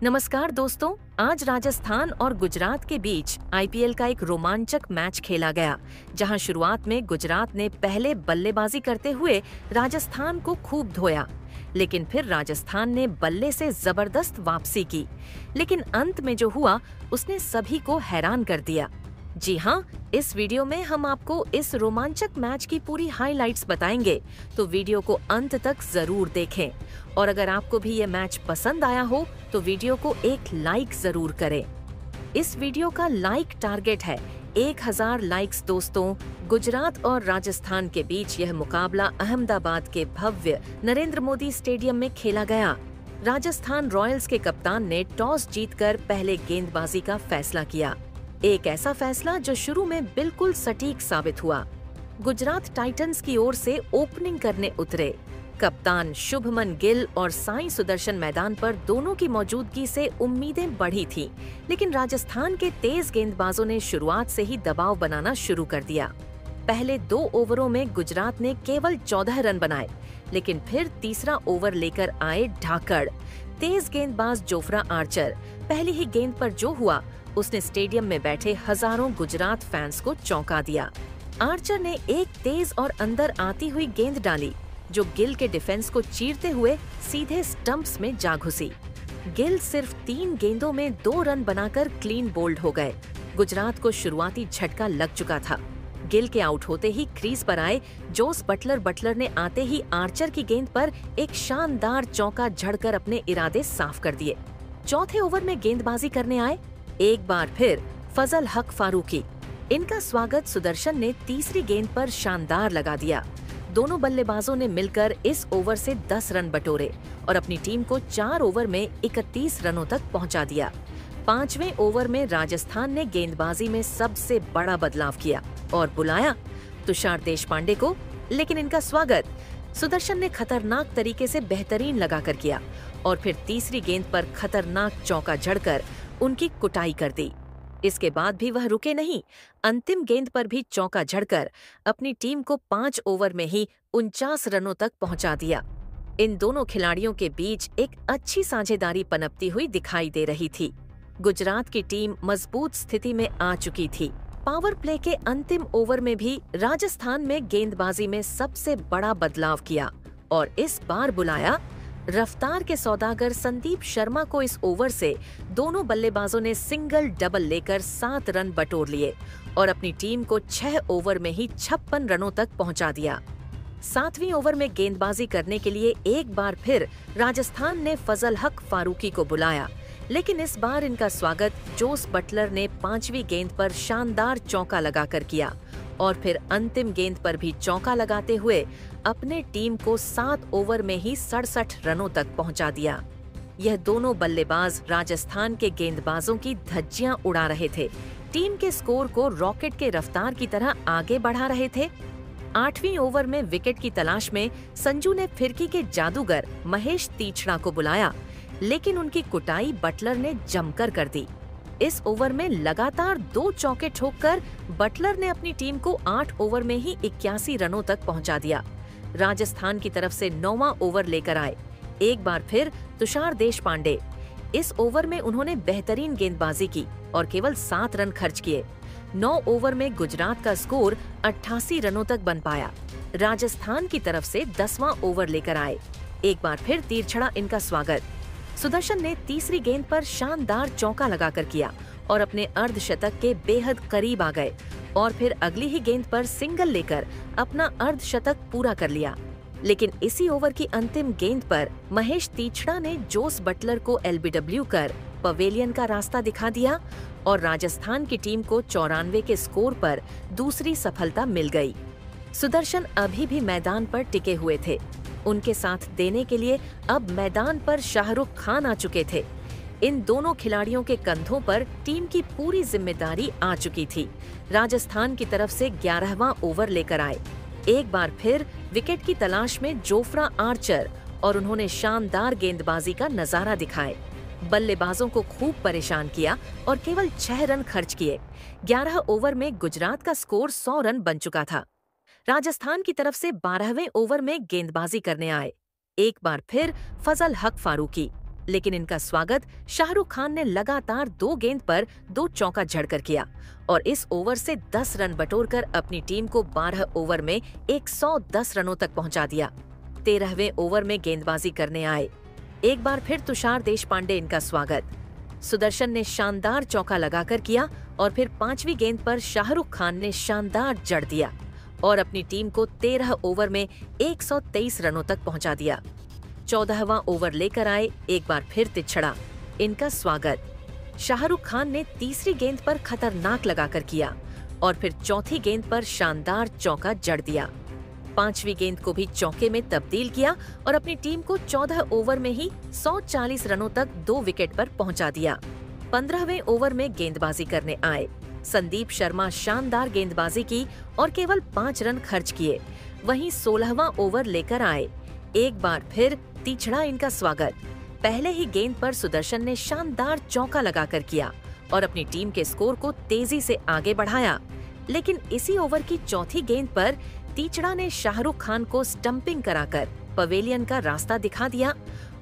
नमस्कार दोस्तों, आज राजस्थान और गुजरात के बीच आईपीएल का एक रोमांचक मैच खेला गया, जहां शुरुआत में गुजरात ने पहले बल्लेबाजी करते हुए राजस्थान को खूब धोया, लेकिन फिर राजस्थान ने बल्ले से जबरदस्त वापसी की। लेकिन अंत में जो हुआ उसने सभी को हैरान कर दिया। जी हाँ, इस वीडियो में हम आपको इस रोमांचक मैच की पूरी हाइलाइट्स बताएंगे, तो वीडियो को अंत तक जरूर देखें। और अगर आपको भी ये मैच पसंद आया हो तो वीडियो को एक लाइक जरूर करें। इस वीडियो का लाइक टारगेट है 1000 लाइक्स दोस्तों। गुजरात और राजस्थान के बीच यह मुकाबला अहमदाबाद के भव्य नरेंद्र मोदी स्टेडियम में खेला गया। राजस्थान रॉयल्स के कप्तान ने टॉस जीतकर पहले गेंदबाजी का फैसला किया, एक ऐसा फैसला जो शुरू में बिल्कुल सटीक साबित हुआ। गुजरात टाइटंस की ओर से ओपनिंग करने उतरे। कप्तान शुभमन गिल और साई सुदर्शन मैदान पर दोनों की मौजूदगी से उम्मीदें बढ़ी थी, लेकिन राजस्थान के तेज गेंदबाजों ने शुरुआत से ही दबाव बनाना शुरू कर दिया। पहले 2 ओवरों में गुजरात ने केवल 14 रन बनाए, लेकिन फिर तीसरा ओवर लेकर आए ढाकड़। तेज गेंदबाज जोफ्रा आर्चर, पहली ही गेंद पर जो हुआ उसने स्टेडियम में बैठे हजारों गुजरात फैंस को चौंका दिया। आर्चर ने एक तेज और अंदर आती हुई गेंद डाली, जो गिल के डिफेंस को चीरते हुए सीधे स्टंप्स में जा घुसी। गिल सिर्फ 3 गेंदों में 2 रन बनाकर क्लीन बोल्ड हो गए। गुजरात को शुरुआती झटका लग चुका था। गिल के आउट होते ही क्रीज पर आए जोस बटलर ने आते ही आर्चर की गेंद पर एक शानदार चौका झड़कर अपने इरादे साफ कर दिए। चौथे ओवर में गेंदबाजी करने आए एक बार फिर फजल हक फारूकी। इनका स्वागत सुदर्शन ने तीसरी गेंद पर शानदार लगा दिया। दोनों बल्लेबाजों ने मिलकर इस ओवर से 10 रन बटोरे और अपनी टीम को 4 ओवर में 31 रनों तक पहुंचा दिया। 5वें ओवर में राजस्थान ने गेंदबाजी में सबसे बड़ा बदलाव किया और बुलाया तुषार देशपांडे को, लेकिन इनका स्वागत सुदर्शन ने खतरनाक तरीके से बेहतरीन लगाकर किया और फिर तीसरी गेंद पर खतरनाक चौका जड़कर उनकी कुटाई कर दी। इसके बाद भी वह रुके नहीं, अंतिम गेंद पर भी चौका झड़कर अपनी टीम को 5 ओवर में ही 49 रनों तक पहुंचा दिया। इन दोनों खिलाड़ियों के बीच एक अच्छी साझेदारी पनपती हुई दिखाई दे रही थी। गुजरात की टीम मजबूत स्थिति में आ चुकी थी। पावर प्ले के अंतिम ओवर में भी राजस्थान में गेंदबाजी में सबसे बड़ा बदलाव किया और इस बार बुलाया रफ्तार के सौदागर संदीप शर्मा को। इस ओवर से दोनों बल्लेबाजों ने सिंगल डबल लेकर 7 रन बटोर लिए और अपनी टीम को 6 ओवर में ही 56 रनों तक पहुंचा दिया। 7वें ओवर में गेंदबाजी करने के लिए एक बार फिर राजस्थान ने फजल हक फारूकी को बुलाया, लेकिन इस बार इनका स्वागत जोस बटलर ने 5वीं गेंद पर शानदार चौका लगाकर किया और फिर अंतिम गेंद पर भी चौका लगाते हुए अपने टीम को 7 ओवर में ही 67 रनों तक पहुंचा दिया। यह दोनों बल्लेबाज राजस्थान के गेंदबाजों की धज्जियां उड़ा रहे थे, टीम के स्कोर को रॉकेट के रफ्तार की तरह आगे बढ़ा रहे थे। 8वीं ओवर में विकेट की तलाश में संजू ने फिरकी के जादूगर महेश तीछड़ा को बुलाया, लेकिन उनकी कुटाई बटलर ने जमकर कर दी। इस ओवर में लगातार 2 चौके ठोककर बटलर ने अपनी टीम को 8 ओवर में ही 81 रनों तक पहुंचा दिया। राजस्थान की तरफ से 9वां ओवर लेकर आए एक बार फिर तुषार देशपांडे। इस ओवर में उन्होंने बेहतरीन गेंदबाजी की और केवल 7 रन खर्च किए। 9 ओवर में गुजरात का स्कोर 88 रनों तक बन पाया। राजस्थान की तरफ से 10वां ओवर लेकर आए एक बार फिर तीरछड़ा इनका स्वागत। सुदर्शन ने तीसरी गेंद पर शानदार चौका लगाकर किया और अपने अर्धशतक के बेहद करीब आ गए और फिर अगली ही गेंद पर सिंगल लेकर अपना अर्धशतक पूरा कर लिया। लेकिन इसी ओवर की अंतिम गेंद पर महेश तीछड़ा ने जोस बटलर को एलबीडब्ल्यू कर पवेलियन का रास्ता दिखा दिया और राजस्थान की टीम को 94 के स्कोर पर दूसरी सफलता मिल गई। सुदर्शन अभी भी मैदान पर टिके हुए थे। उनके साथ देने के लिए अब मैदान पर शाहरुख खान आ चुके थे। इन दोनों खिलाड़ियों के कंधों पर टीम की पूरी जिम्मेदारी आ चुकी थी। राजस्थान की तरफ से 11वां ओवर लेकर आए एक बार फिर विकेट की तलाश में जोफ्रा आर्चर और उन्होंने शानदार गेंदबाजी का नजारा दिखाए। बल्लेबाजों को खूब परेशान किया और केवल 6 रन खर्च किए। 11 ओवर में गुजरात का स्कोर 100 रन बन चुका था। राजस्थान की तरफ से 12वें ओवर में गेंदबाजी करने आए एक बार फिर फजल हक फारूकी। लेकिन इनका स्वागत शाहरुख खान ने लगातार 2 गेंद पर 2 चौका जड़कर किया और इस ओवर से 10 रन बटोरकर अपनी टीम को 12 ओवर में 110 रनों तक पहुंचा दिया। 13वें ओवर में गेंदबाजी करने आए। एक बार फिर तुषार देशपांडे इनका स्वागत। सुदर्शन ने शानदार चौका लगाकर किया और फिर 5वीं गेंद पर शाहरुख खान ने शानदार जड़ दिया और अपनी टीम को 13 ओवर में 123 रनों तक पहुंचा दिया। 14वां ओवर लेकर आए। एक बार फिर तिछड़ा। इनका स्वागत। शाहरुख खान ने 3री गेंद पर खतरनाक लगाकर किया और फिर 4थी गेंद पर शानदार चौका जड़ दिया। 5वीं गेंद को भी चौके में तब्दील किया और अपनी टीम को 14 ओवर में ही 140 रनों तक 2 विकेट पर पहुंचा दिया। 15वें ओवर में गेंदबाजी करने आए। संदीप शर्मा शानदार गेंदबाजी की और केवल 5 रन खर्च किए। वहीं 16वां ओवर लेकर आए। एक बार फिर तिछड़ा इनका स्वागत। पहले ही गेंद पर सुदर्शन ने शानदार चौका लगाकर किया और अपनी टीम के स्कोर को तेजी से आगे बढ़ाया। लेकिन इसी ओवर की 4थी गेंद पर तिछड़ा ने शाहरुख खान को स्टंपिंग कराकर पवेलियन का रास्ता दिखा दिया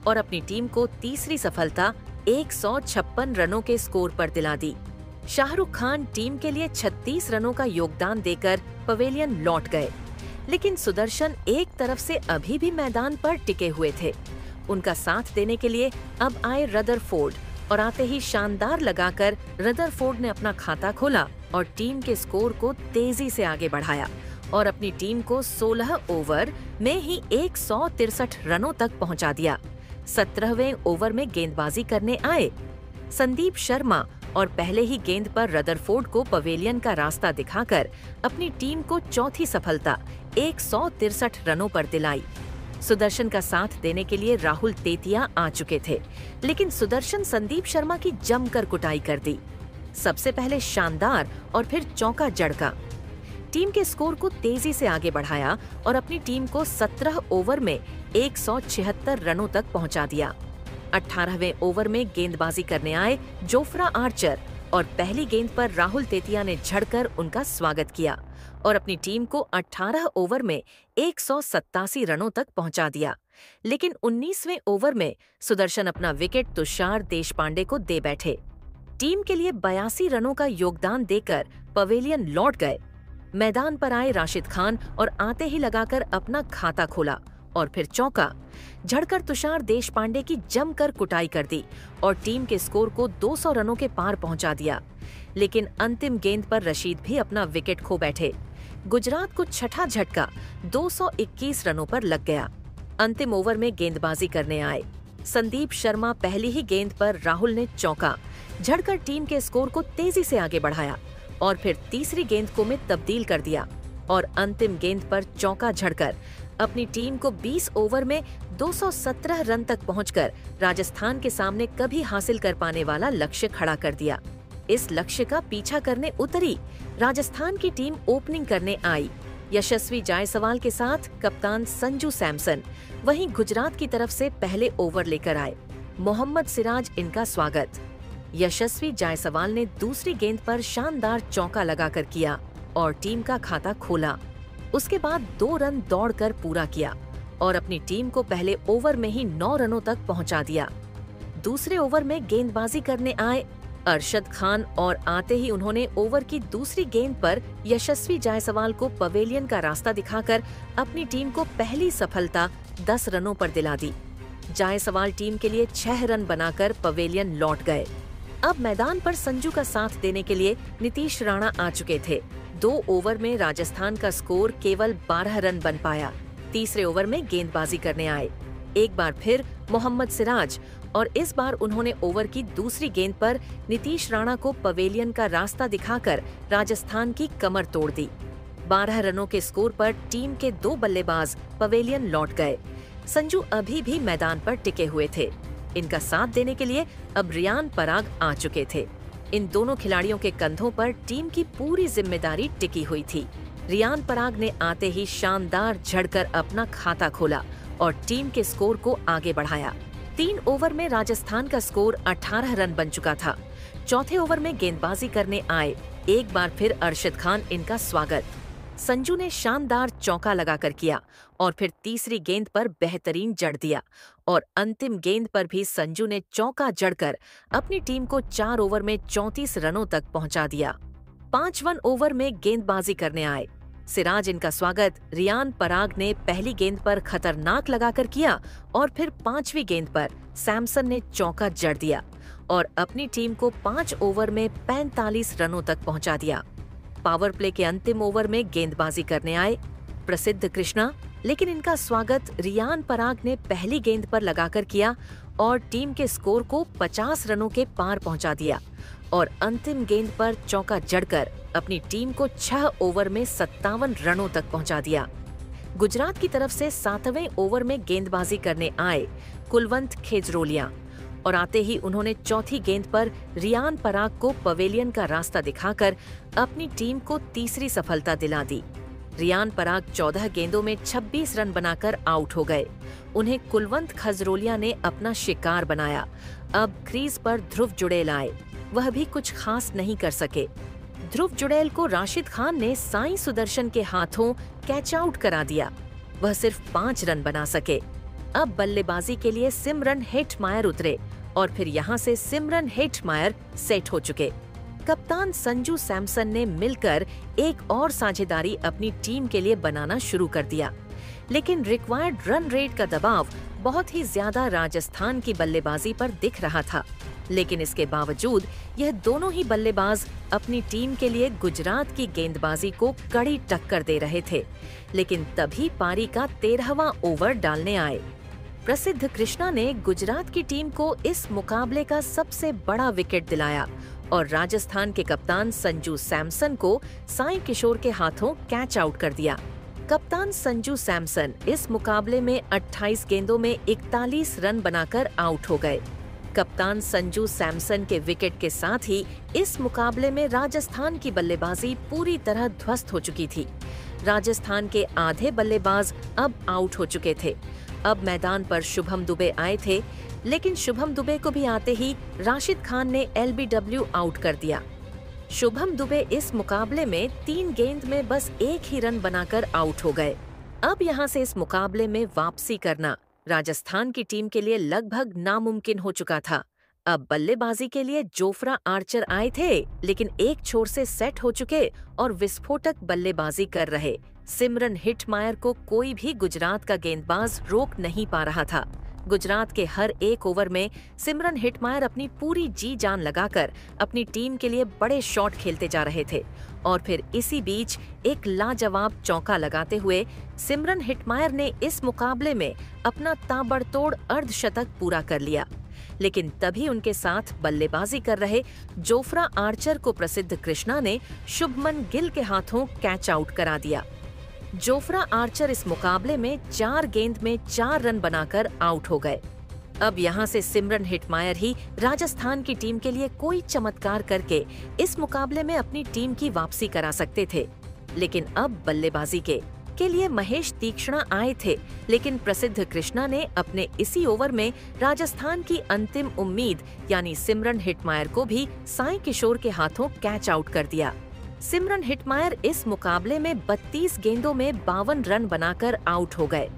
और अपनी टीम को 3री सफलता 156 रनों के स्कोर पर दिला दी। शाहरुख खान टीम के लिए 36 रनों का योगदान देकर पवेलियन लौट गए, लेकिन सुदर्शन एक तरफ से अभी भी मैदान पर टिके हुए थे। उनका साथ देने के लिए अब आए रदरफोर्ड और आते ही शानदार लगाकर रदरफोर्ड ने अपना खाता खोला और टीम के स्कोर को तेजी से आगे बढ़ाया और अपनी टीम को 16 ओवर में ही 163 रनों तक पहुंचा दिया। 17वें ओवर में गेंदबाजी करने आए। संदीप शर्मा और पहले ही गेंद पर रदरफोर्ड को पवेलियन का रास्ता दिखाकर अपनी टीम को 4थी सफलता 163 रनों पर दिलाई। सुदर्शन का साथ देने के लिए राहुल तेतिया आ चुके थे, लेकिन सुदर्शन संदीप शर्मा की जमकर कुटाई कर दी। सबसे पहले शानदार और फिर चौका जड़का। टीम के स्कोर को तेजी से आगे बढ़ाया और अपनी टीम को 17 ओवर में 176 रनों तक पहुंचा दिया। 18वें ओवर में गेंदबाजी करने आए जोफ्रा आर्चर और पहली गेंद पर राहुल तेतिया ने झड़कर उनका स्वागत किया और अपनी टीम को 18 ओवर में 187 रनों तक पहुंचा दिया। लेकिन 19वें ओवर में सुदर्शन अपना विकेट तुषार देशपांडे को दे बैठे। टीम के लिए 82 रनों का योगदान देकर पवेलियन लौट गए। मैदान पर आए राशिद खान और आते ही लगाकर अपना खाता खोला और फिर चौका झड़कर तुषार देशपांडे की जमकर कुटाई कर दी और टीम के स्कोर को 200 रनों के पार पहुंचा दिया। लेकिन अंतिम गेंद पर रशीद भी अपना विकेट खो बैठे। गुजरात को छठा झटका 221 रनों पर लग गया। अंतिम ओवर में गेंदबाजी करने आए। संदीप शर्मा पहली ही गेंद पर राहुल ने चौका झड़कर टीम के स्कोर को तेजी से आगे बढ़ाया और फिर 3री गेंद को में तब्दील कर दिया और अंतिम गेंद पर चौका झड़कर अपनी टीम को 20 ओवर में 217 रन तक पहुंचकर राजस्थान के सामने कभी हासिल कर पाने वाला लक्ष्य खड़ा कर दिया। इस लक्ष्य का पीछा करने उतरी राजस्थान की टीम ओपनिंग करने आई। यशस्वी जायसवाल के साथ कप्तान संजू सैमसन। वहीं गुजरात की तरफ से पहले ओवर लेकर आए मोहम्मद सिराज। इनका स्वागत। यशस्वी जायसवाल ने 2री गेंद पर शानदार चौका लगाकर किया और टीम का खाता खोला। उसके बाद 2 रन दौड़कर पूरा किया और अपनी टीम को पहले ओवर में ही 9 रनों तक पहुंचा दिया। दूसरे ओवर में गेंदबाजी करने आए अरशद खान और आते ही उन्होंने ओवर की 2री गेंद पर यशस्वी जायसवाल को पवेलियन का रास्ता दिखाकर अपनी टीम को पहली सफलता 10 रनों पर दिला दी। जायसवाल टीम के लिए 6 रन बनाकर पवेलियन लौट गए। अब मैदान पर संजू का साथ देने के लिए नीतीश राणा आ चुके थे। 2 ओवर में राजस्थान का स्कोर केवल 12 रन बन पाया। तीसरे ओवर में गेंदबाजी करने आए एक बार फिर मोहम्मद सिराज और इस बार उन्होंने ओवर की 2री गेंद पर नीतीश राणा को पवेलियन का रास्ता दिखाकर राजस्थान की कमर तोड़ दी। 12 रनों के स्कोर पर टीम के 2 बल्लेबाज पवेलियन लौट गए। संजू अभी भी मैदान पर टिके हुए थे। इनका साथ देने के लिए अब रियान पराग आ चुके थे। इन दोनों खिलाड़ियों के कंधों पर टीम की पूरी जिम्मेदारी टिकी हुई थी। रियान पराग ने आते ही शानदार झड़कर अपना खाता खोला और टीम के स्कोर को आगे बढ़ाया। 3 ओवर में राजस्थान का स्कोर 18 रन बन चुका था। चौथे ओवर में गेंदबाजी करने आए एक बार फिर अरशद खान। इनका स्वागत। संजू ने शानदार चौका लगाकर किया और फिर तीसरी गेंद पर बेहतरीन जड़ दिया और अंतिम गेंद पर भी संजू ने चौका जड़कर अपनी टीम को 4 ओवर में 34 रनों तक पहुंचा दिया। 5वां ओवर में गेंदबाजी करने आए सिराज। इनका स्वागत रियान पराग ने पहली गेंद पर खतरनाक लगाकर किया और फिर 5वीं गेंद पर सैमसन ने चौका जड़ दिया और अपनी टीम को 5 ओवर में 45 रनों तक पहुंचा दिया। पावर प्ले के अंतिम ओवर में गेंदबाजी करने आए प्रसिद्ध कृष्णा, लेकिन इनका स्वागत रियान पराग ने पहली गेंद पर लगाकर किया और टीम के स्कोर को 50 रनों के पार पहुंचा दिया और अंतिम गेंद पर चौका जड़कर अपनी टीम को 6 ओवर में 57 रनों तक पहुंचा दिया। गुजरात की तरफ से 7वें ओवर में गेंदबाजी करने आए कुलवंत खेजरोलिया और आते ही उन्होंने चौथी गेंद पर रियान पराग को पवेलियन का रास्ता दिखाकर अपनी टीम को तीसरी सफलता दिला दी। रियान पराग 14 गेंदों में 26 रन बनाकर आउट हो गए। उन्हें कुलवंत खजरोलिया ने अपना शिकार बनाया। अब क्रीज पर ध्रुव जुड़ेल आए, वह भी कुछ खास नहीं कर सके। ध्रुव जुड़ेल को राशिद खान ने साई सुदर्शन के हाथों कैच आउट करा दिया। वह सिर्फ 5 रन बना सके। अब बल्लेबाजी के लिए सिमरन हेटमायर उतरे और फिर यहां से सिमरन हेटमायर सेट हो चुके। कप्तान संजू सैमसन ने मिलकर एक और साझेदारी अपनी टीम के लिए बनाना शुरू कर दिया, लेकिन रिक्वायर्ड रन रेट का दबाव बहुत ही ज्यादा राजस्थान की बल्लेबाजी पर दिख रहा था। लेकिन इसके बावजूद यह दोनों ही बल्लेबाज अपनी टीम के लिए गुजरात की गेंदबाजी को कड़ी टक्कर दे रहे थे। लेकिन तभी पारी का 13वां ओवर डालने आए प्रसिद्ध कृष्णा ने गुजरात की टीम को इस मुकाबले का सबसे बड़ा विकेट दिलाया और राजस्थान के कप्तान संजू सैमसन को साई किशोर के हाथों कैच आउट कर दिया। कप्तान संजू सैमसन इस मुकाबले में 28 गेंदों में 41 रन बनाकर आउट हो गए। कप्तान संजू सैमसन के विकेट के साथ ही इस मुकाबले में राजस्थान की बल्लेबाजी पूरी तरह ध्वस्त हो चुकी थी। राजस्थान के आधे बल्लेबाज अब आउट हो चुके थे। अब मैदान पर शुभम दुबे आए थे, लेकिन शुभम दुबे को भी आते ही राशिद खान ने एलबीडब्ल्यू आउट कर दिया। शुभम दुबे इस मुकाबले में 3 गेंद में बस 1 ही रन बनाकर आउट हो गए। अब यहां से इस मुकाबले में वापसी करना राजस्थान की टीम के लिए लगभग नामुमकिन हो चुका था। अब बल्लेबाजी के लिए जोफ्रा आर्चर आए थे, लेकिन एक छोर से सेट हो चुके और विस्फोटक बल्लेबाजी कर रहे सिमरन हेटमायर को कोई भी गुजरात का गेंदबाज रोक नहीं पा रहा था। गुजरात के हर एक ओवर में सिमरन हेटमायर अपनी पूरी जी जान लगाकर अपनी टीम के लिए बड़े शॉट खेलते जा रहे थे और फिर इसी बीच एक लाजवाब चौका लगाते हुए सिमरन हेटमायर ने इस मुकाबले में अपना ताबड़तोड़ अर्धशतक पूरा कर लिया। लेकिन तभी उनके साथ बल्लेबाजी कर रहे जोफ्रा आर्चर को प्रसिद्ध कृष्णा ने शुभमन गिल के हाथों कैच आउट करा दिया। जोफ्रा आर्चर इस मुकाबले में 4 गेंद में 4 रन बनाकर आउट हो गए। अब यहां से सिमरन हेटमायर ही राजस्थान की टीम के लिए कोई चमत्कार करके इस मुकाबले में अपनी टीम की वापसी करा सकते थे। लेकिन अब बल्लेबाजी के लिए महेश तीक्ष्णा आए थे, लेकिन प्रसिद्ध कृष्णा ने अपने इसी ओवर में राजस्थान की अंतिम उम्मीद यानी सिमरन हेटमायर को भी साई किशोर के हाथों कैच आउट कर दिया। सिमरन हेटमायर इस मुकाबले में 32 गेंदों में 52 रन बनाकर आउट हो गए।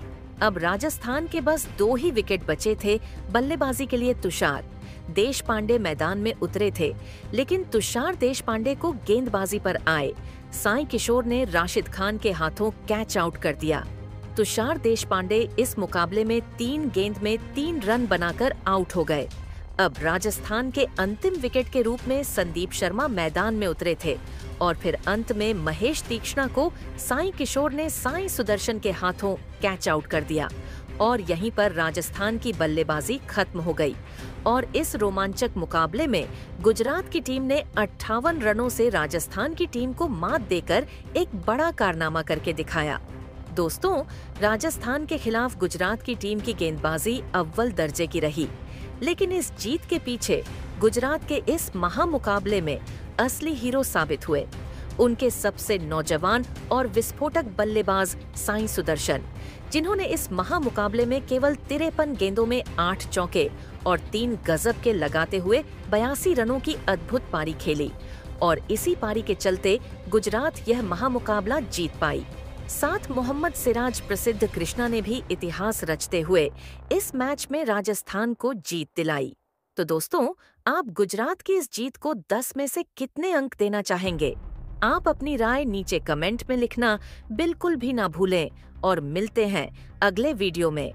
अब राजस्थान के बस 2 ही विकेट बचे थे बल्लेबाजी के लिए। तुषार देशपांडे मैदान में उतरे थे, लेकिन तुषार देशपांडे को गेंदबाजी पर आए साई किशोर ने राशिद खान के हाथों कैच आउट कर दिया। तुषार देशपांडे इस मुकाबले में 3 गेंद में 3 रन बनाकर आउट हो गए। अब राजस्थान के अंतिम विकेट के रूप में संदीप शर्मा मैदान में उतरे थे और फिर अंत में महेश तीक्ष्णा को साई किशोर ने साई सुदर्शन के हाथों कैच आउट कर दिया और यहीं पर राजस्थान की बल्लेबाजी खत्म हो गई और इस रोमांचक मुकाबले में गुजरात की टीम ने 58 रनों से राजस्थान की टीम को मात देकर एक बड़ा कारनामा करके दिखाया। दोस्तों, राजस्थान के खिलाफ गुजरात की टीम की गेंदबाजी अव्वल दर्जे की रही, लेकिन इस जीत के पीछे गुजरात के इस महामुकाबले में असली हीरो साबित हुए उनके सबसे नौजवान और विस्फोटक बल्लेबाज साई सुदर्शन, जिन्होंने इस महामुकाबले में केवल 53 गेंदों में 8 चौके और 3 गजब के लगाते हुए 82 रनों की अद्भुत पारी खेली और इसी पारी के चलते गुजरात यह महामुकाबला जीत पाई। साथ मोहम्मद सिराज प्रसिद्ध कृष्णा ने भी इतिहास रचते हुए इस मैच में राजस्थान को जीत दिलाई। तो दोस्तों, आप गुजरात की इस जीत को 10 में से कितने अंक देना चाहेंगे? आप अपनी राय नीचे कमेंट में लिखना बिल्कुल भी ना भूलें और मिलते हैं अगले वीडियो में।